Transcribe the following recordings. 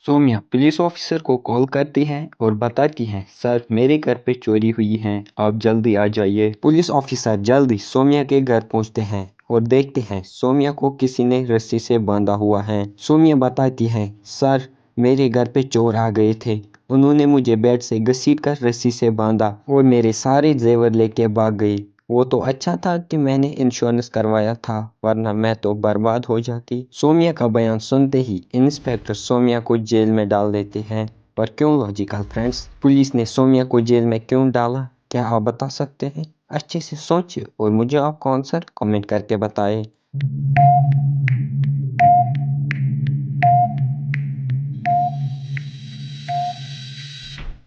Saumya police officer को call करती है और बताती है, सर मेरे घर पे चोरी हुई है, आप जल्दी आ जाइए। पुलिस ऑफिसर जल्दी सोम्या के घर पहुंचते हैं और देखते हैं सोम्या को किसी ने रस्सी से बांधा हुआ है। सोम्या बताती है, सर मेरे घर पे चोर आ गए थे। उन्होंने मुझे बेड से घसीटकर रस्सी से बांधा और मेरे सारे जेवर लेके भाग गए। वो तो अच्छा था कि मैंने इंश्योरेंस करवाया था, वरना मैं तो बर्बाद हो जाती। सोम्या का बयान सुनते ही इंस्पेक्टर सोम्या को जेल में डाल देते हैं। पर क्यों लॉजिकल फ्रेंड्स, पुलिस ने सोम्या को जेल में क्यों डाला, क्या आप बता सकते हैं? अच्छे से सोचिए और मुझे आपका आंसर कमेंट करके बताएं।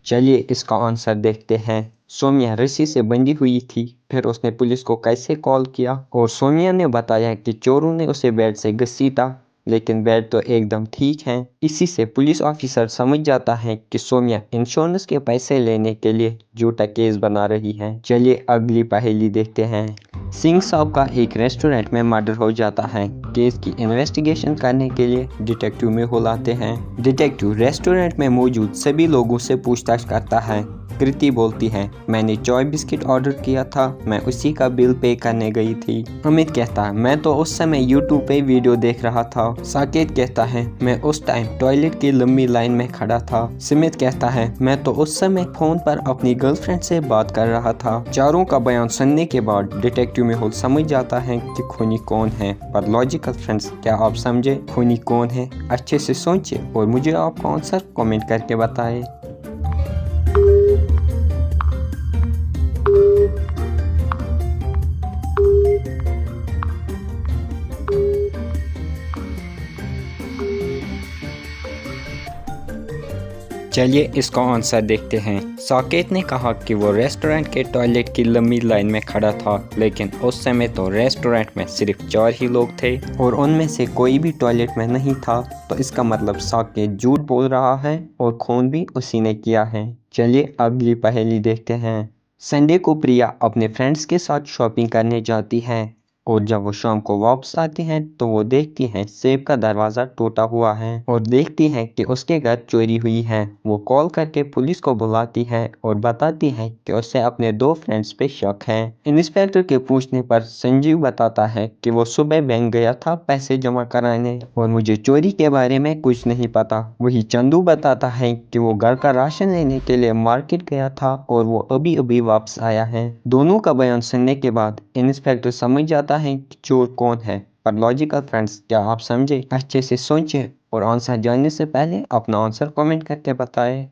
चलिए इसका आंसर देखते हैं। सोम्या रस्सी से बंधी हुई थी, फिर उसने पुलिस को कैसे कॉल किया? और सोम्या ने बताया कि चोरों ने उसे बेड से घसीटा, लेकिन बेड तो एकदम ठीक है। इसी से पुलिस ऑफिसर समझ जाता है कि सोम्या इंश्योरेंस के पैसे लेने के लिए झूठा केस बना रही है। चलिए अगली पहेली देखते हैं। सिंह साहब का एक रेस्टोरेंट में मर्डर हो जाता है। केस की इन्वेस्टिगेशन करने के लिए डिटेक्टिव में बुलाते हैं। डिटेक्टिव रेस्टोरेंट में मौजूद सभी लोगों से पूछताछ करता है। कृति बोलती है, मैंने चॉय बिस्किट ऑर्डर किया था, मैं उसी का बिल पे करने गई थी। अमित कहता है, मैं तो उस समय यूट्यूब पे वीडियो देख रहा था। साकेत कहता है, मैं उस टाइम टॉयलेट की लंबी लाइन में खड़ा था। स्मिथ कहता है, मैं तो उस समय फोन पर अपनी गर्लफ्रेंड से बात कर रहा था। चारों का बयान सुनने के बाद डिटेक्टिव मेहुल समझ जाता है कि खूनी कौन है। पर लॉजिकल फ्रेंड्स, क्या आप समझे खूनी कौन है? अच्छे से सोचिए और मुझे आपका आंसर कमेंट करके बताएं। चलिए इसका आंसर देखते हैं। साकेत ने कहा कि वो रेस्टोरेंट के टॉयलेट की लंबी लाइन में खड़ा था, लेकिन उस समय तो रेस्टोरेंट में सिर्फ 4 ही लोग थे और उनमें से कोई भी टॉयलेट में नहीं था। तो इसका मतलब साकेत झूठ बोल रहा है और खून भी उसी ने किया है। चलिए अगली पहेली देखते हैं। संडे को प्रिया अपने फ्रेंड्स के साथ शॉपिंग करने जाती है और जब वो शाम को वापस आती हैं तो वो देखती हैं सेफ का दरवाज़ा टूटा हुआ है और देखती हैं कि उसके घर चोरी हुई है। वो कॉल करके पुलिस को बुलाती है और बताती है कि उसे अपने 2 फ्रेंड्स पे शक है। इंस्पेक्टर के पूछने पर संजीव बताता है कि वो सुबह बैंक गया था पैसे जमा कराने और मुझे चोरी के बारे में कुछ नहीं पता। वही चंदू बताता है कि वो घर का राशन लेने के लिए मार्केट गया था और वो अभी अभी वापस आया है। दोनों का बयान सुनने के बाद इंस्पेक्टर समझ जाता है कि चोर कौन है। पर लॉजिकल फ्रेंड्स, क्या आप समझे? अच्छे से सोचिए और आंसर जानने से पहले अपना आंसर कमेंट करके बताएं।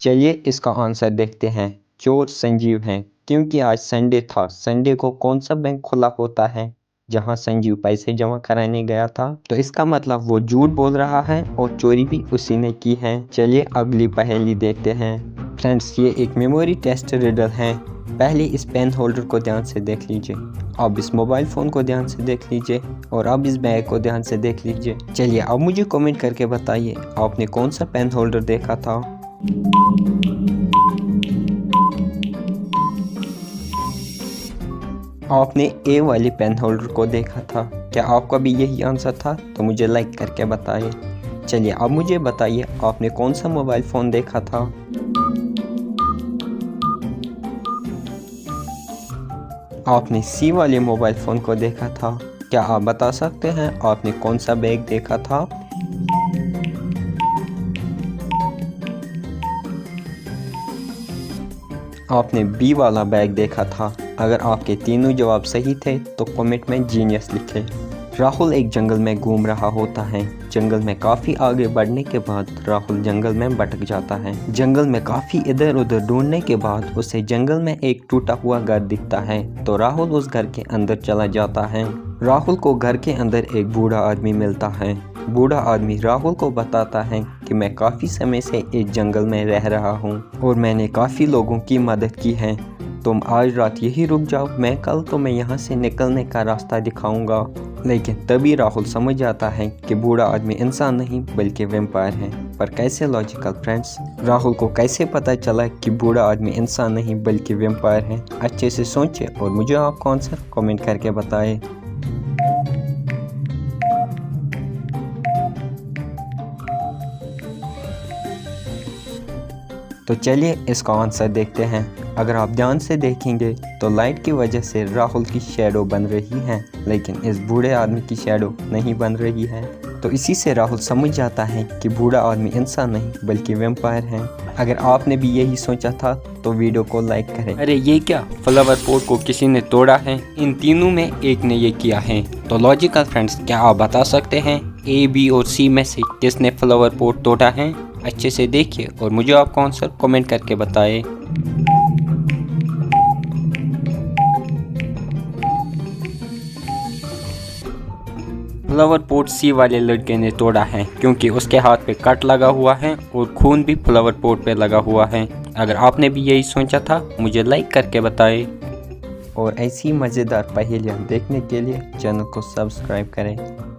चलिए इसका आंसर देखते हैं। चोर संजीव हैं, क्योंकि आज संडे था। संडे को कौन सा बैंक खुला होता है जहां संजीव पैसे जमा कराने गया था? तो इसका मतलब वो झूठ बोल रहा है और चोरी भी उसी ने की है। चलिए अगली पहेली देखते हैं। फ्रेंड्स, ये एक मेमोरी टेस्ट रिडल है। पहले इस पेन होल्डर को ध्यान से देख लीजिए, अब इस मोबाइल फ़ोन को ध्यान से देख लीजिए और अब इस बैग को ध्यान से देख लीजिए। चलिए अब मुझे कमेंट करके बताइए, आपने कौन सा पेन होल्डर देखा था? आपने ए वाली पेन होल्डर को देखा था। क्या आपका भी यही आंसर था? तो मुझे लाइक करके बताइए। चलिए अब मुझे बताइए, आपने कौन सा मोबाइल फ़ोन देखा था? आपने सी वाले मोबाइल फ़ोन को देखा था। क्या आप बता सकते हैं आपने कौन सा बैग देखा था? आपने बी वाला बैग देखा था। अगर आपके तीनों जवाब सही थे तो कमेंट में जीनियस लिखें। राहुल एक जंगल में घूम रहा होता है। जंगल में काफ़ी आगे बढ़ने के बाद राहुल जंगल में भटक जाता है। जंगल में काफ़ी इधर उधर ढूंढने के बाद उसे जंगल में एक टूटा हुआ घर दिखता है, तो राहुल उस घर के अंदर चला जाता है। राहुल को घर के अंदर एक बूढ़ा आदमी मिलता है। बूढ़ा आदमी राहुल को बताता है कि मैं काफ़ी समय से इस जंगल में रह रहा हूँ और मैंने काफ़ी लोगों की मदद की है। तुम आज रात यही रुक जाओ, मैं कल तुम्हें यहाँ से निकलने का रास्ता दिखाऊंगा। लेकिन तभी राहुल समझ जाता है कि बूढ़ा आदमी इंसान नहीं बल्कि वैम्पायर है। पर कैसे लॉजिकल फ्रेंड्स? राहुल को कैसे पता चला कि बूढ़ा आदमी इंसान नहीं बल्कि वैम्पायर है? अच्छे से सोचें और मुझे आपका आंसर कमेंट करके बताएं। तो चलिए इसका आंसर देखते हैं। अगर आप ध्यान से देखेंगे तो लाइट की वजह से राहुल की शैडो बन रही है, लेकिन इस बूढ़े आदमी की शैडो नहीं बन रही है। तो इसी से राहुल समझ जाता है कि बूढ़ा आदमी इंसान नहीं बल्कि वैम्पायर है। अगर आपने भी यही सोचा था तो वीडियो को लाइक करें। अरे ये क्या, फ्लावर पॉट को किसी ने तोड़ा है? इन तीनों में एक ने ये किया है। तो लॉजिकल फ्रेंड्स, क्या आप बता सकते हैं A, B और C में से किसने फ्लावर पॉट तोड़ा है? अच्छे से देखिए और मुझे आपका आंसर कमेंट करके बताएं। फ्लावर पॉट C वाले लड़के ने तोड़ा है क्योंकि उसके हाथ पे कट लगा हुआ है और खून भी फ्लावर पॉट पे लगा हुआ है। अगर आपने भी यही सोचा था मुझे लाइक करके बताएं। और ऐसी मज़ेदार पहेलियाँ देखने के लिए चैनल को सब्सक्राइब करें।